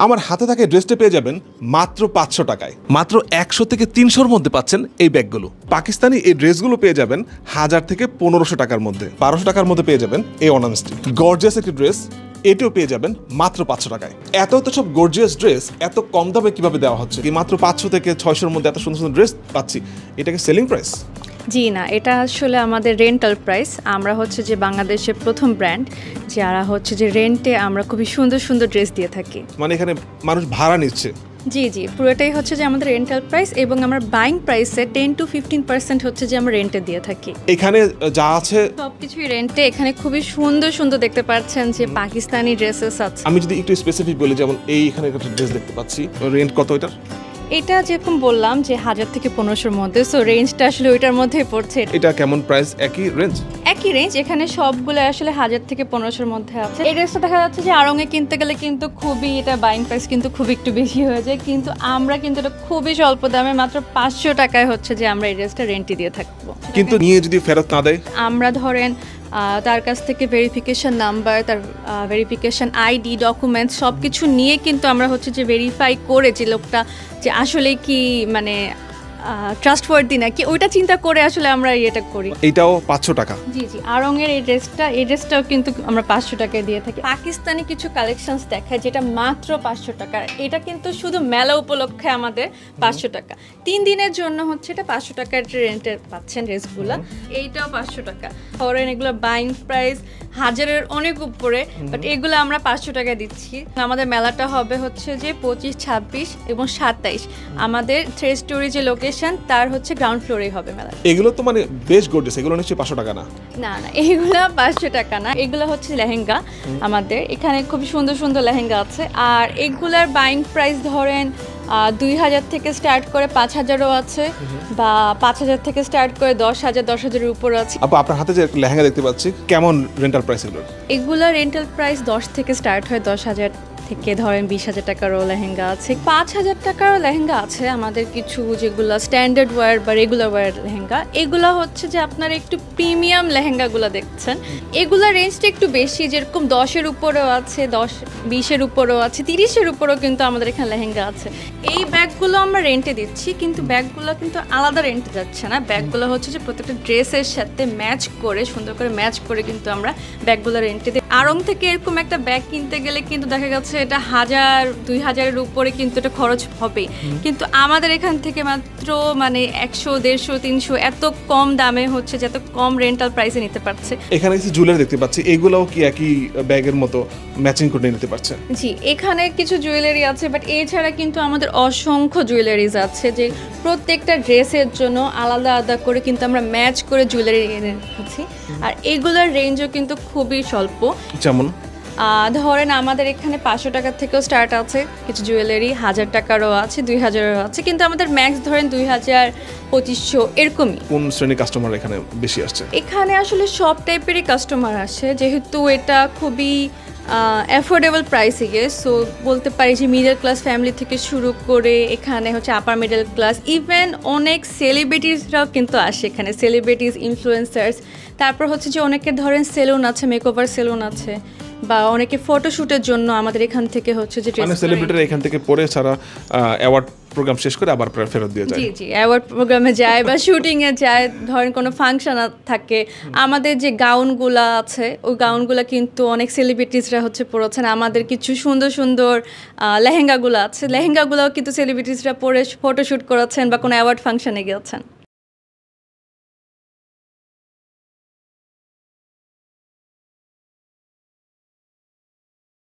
আমার হাতে থাকা ড্রেসটা পেয়ে যাবেন মাত্র 500 টাকায়। মাত্র 100 থেকে 300-র মধ্যে পাচ্ছেন এই ব্যাগগুলো। পাকিস্তানি এই ড্রেসগুলো পেয়ে যাবেন 1000 থেকে 1500 টাকার মধ্যে, 1200 টাকার মধ্যে পেয়ে যাবেন এই অর্নামেন্টসটি। গর্জিয়াস একটি ড্রেস, এটাও পেয়ে যাবেন মাত্র 500 টাকায়। এত সব গর্জিয়াস ড্রেস এত কম দামে কিভাবে দেওয়া হচ্ছে? কি মাত্র 500 থেকে 600-র মধ্যে এত সুন্দর সুন্দর ড্রেস পাচ্ছি, এটাকে সেলিং প্রাইস? জি না, এটা আসলে আমাদের রেন্টাল প্রাইস। আমরা হচ্ছে যে বাংলাদেশের প্রথম ব্র্যান্ড যারা হচ্ছে যে রেন্টে আমরা খুবই সুন্দর সুন্দর ড্রেস দিয়ে থাকি। মানে এখানে মানুষ ভাড়া নিচ্ছে? জি জি, পুরোটাই হচ্ছে যে আমাদের রেন্টাল প্রাইস এবং আমরা বাইং প্রাইসে 10 to 15% হচ্ছে যে আমরা রেন্টে দিয়ে থাকি। এখানে যা আছে সবকিছুই রেন্টে। এখানে খুবই সুন্দর সুন্দর দেখতে পাচ্ছেন যে পাকিস্তানি ড্রেসেস আছে। আমি যদি একটু স্পেসিফিক বলি, যেমন এখানে একটা ড্রেস দেখতে পাচ্ছি, রেন্ট কত এটার? এটা যেরকম বললাম যে 1000 থেকে 1500-র মধ্যে, সো রেঞ্জটা আসলে ওইটার মধ্যেই পড়ছে। এটা কেমন প্রাইস? একই রেঞ্জ? একই রেঞ্জ। এখানে সবগুলো আসলে 1000 থেকে 1500-র মধ্যে আছে। এই ড্রেসটা দেখা যাচ্ছে যে আড়ংয়ে কিনতে গেলে কিন্তু খুবই এটা বাইং প্রাইস কিন্তু খুব একটু বেশি হয়ে যায়, কিন্তু আমরা কিন্তু এটা খুবই স্বল্প দামে মাত্র 500 টাকায় হচ্ছে যে আমরা এই ড্রেসটা রেন্টে দিয়ে থাকবো। কিন্তু নিয়ে যদি ফেরত না দেয়? আমরা ধরেন তার কাছ থেকে ভেরিফিকেশন নাম্বার, তার ভেরিফিকেশন আইডি, ডকুমেন্টস সব কিছু নিয়ে কিন্তু আমরা হচ্ছে যে ভেরিফাই করে যে লোকটা যে আসলে কি মানে ট্রাস্টওয়ার্দি নাকি, ওইটা চিন্তা করে আসলে আমরা এটা করি। এইটাও 500 টাকা? জি জি, আড়ংয়ের এই ড্রেসটাও কিন্তু আমরা 500 টাকায় দিয়ে থাকি। পাকিস্তানি কিছু কালেকশনস দেখায় যেটা মাত্র 500 টাকা। এটা কিন্তু শুধু মেলা উপলক্ষে আমাদের 500 টাকা। 3 দিনের জন্য হচ্ছে এটা 500 টাকার রেন্টে পাচ্ছেন ড্রেসগুলো। এইটাও 500 টাকা। ধরেন এগুলো বাইং প্রাইস 1000-এর অনেক উপরে, বাট এগুলো আমরা 500 টাকায় দিচ্ছি। আমাদের মেলাটা হবে হচ্ছে যে 25, 26 এবং 27 আমাদের 3 স্টোরি যে লোকেশন তার হচ্ছে গ্রাউন্ড ফ্লোরেই হবে মেলা। এগুলো তো মানে বেশ গর্জিয়াস, এগুলো নিশ্চয়ই 500 টাকা না? না না, এগুলো 500 টাকা না। এগুলো হচ্ছে লেহেঙ্গা। আমাদের এখানে খুব সুন্দর সুন্দর লেহেঙ্গা আছে। আর এগুলার বাইং প্রাইস ধরেন 2000 থেকে স্টার্ট করে 5000-ও আছে, বা 5000 থেকে স্টার্ট করে 10,000, 10,000-এর উপর আছে। আপু, আপনার হাতে যে লেহেঙ্গা দেখতে পাচ্ছি, কেমন রেন্টাল প্রাইস এগুলো? এগুলা রেন্টাল প্রাইস 10 থেকে স্টার্ট হয়, 10,000 থেকে ধরেন 20,000 টাকারও লেহেঙ্গা আছে, 5,000 টাকারও লেহেঙ্গা আছে। আমাদের কিছু যেগুলো স্ট্যান্ডার্ড ওয়্যার বা রেগুলার ওয়্যার লেহেঙ্গা, এগুলো হচ্ছে যে আপনার একটু প্রিমিয়াম লেহেঙ্গাগুলো দেখছেন, এগুলা রেঞ্জটা একটু বেশি, যেরকম 10-এর উপরেও আছে, 10, 20-এর উপরেও আছে, 30-এর উপরেও কিন্তু আমাদের এখানে লেহেঙ্গা আছে। এই ব্যাগগুলো আমরা রেন্টে দিচ্ছি, কিন্তু ব্যাগগুলো কিন্তু আলাদা রেন্টে যাচ্ছে না। ব্যাগগুলো হচ্ছে যে প্রত্যেকটা ড্রেসের সাথে ম্যাচ করে, সুন্দর করে ম্যাচ করে কিন্তু আমরা ব্যাগগুলো রেন্টে দিই। আড়ং থেকে এরকম একটা ব্যাগ কিনতে গেলে কিন্তু দেখা যাচ্ছে এটা 1000, 2000-এর উপরে কিন্তু এটা খরচ হবে, কিন্তু আমাদের এখান থেকে মাত্র মানে 100, 150, 300 এত কম দামে হচ্ছে যে এত কম রেন্টাল প্রাইসে নিতে পারছে। এখানে কিছু জুয়েলারি দেখতে পাচ্ছি, এগুলোও কি একই ব্যাগের মতো ম্যাচিং করে নিতে পারছে? জি, এখানে কিছু জুয়েলারি আছে, বাট এছাড়া কিন্তু আমাদের অসংখ্য জুয়েলারিজ আছে যে প্রত্যেকটা ড্রেসের জন্য আলাদা আলাদা করে কিন্তু আমরা ম্যাচ করে জুয়েলারি এনে রেখেছি। আর এগুলোর রেঞ্জও কিন্তু খুবই স্বল্প। যেমন ধরেন আমাদের এখানে 500 টাকা থেকেও স্টার্ট আছে কিছু জুয়েলারি, 1000 টাকারও আছে, 2000-এরও আছে, কিন্তু আমাদের ম্যাক্স ধরেন 2000, 2500 এরকমই। কোন শ্রেণীর কাস্টমার এখানে বেশি আসছে? এখানে আসলে সব টাইপেরই কাস্টমার আসে, যেহেতু এটা খুবই অ্যাফোর্ডেবল প্রাইসে গিয়ে, সো বলতে পারি যে মিডল ক্লাস ফ্যামিলি থেকে শুরু করে এখানে হচ্ছে আপার মিডল ক্লাস, ইভেন অনেক সেলিব্রিটিসরাও কিন্তু আসে এখানে, সেলিব্রিটিস, ইনফ্লুয়েন্সার্স। তারপর হচ্ছে যে অনেকের ধরেন সেলুন আছে, মেকওভার সেলুন আছে, বা অনেকে ফটোশুটের জন্য আমাদের এখান থেকে হচ্ছে যে মানে সেলিব্রিটিরা এখান থেকে পরে ছাড়া অ্যাওয়ার্ড প্রোগ্রাম শেষ করে আবার ফেরত দিয়ে যায়। জি জি, অ্যাওয়ার্ড প্রোগ্রামে যায় বা শুটিংয়ে যায়, ধরেন কোনো ফাংশন থাকে। আমাদের যে গাউনগুলো আছে ওই গাউনগুলো কিন্তু অনেক সেলিব্রিটিসরা হচ্ছে পরেছেন। আমাদের কিছু সুন্দর সুন্দর লেহেঙ্গাগুলো আছে, লেহেঙ্গাগুলোও কিন্তু সেলিব্রিটিসরা পরে ফটোশুট করেছেন বা কোনো অ্যাওয়ার্ড ফাংশনে গিয়েছেন।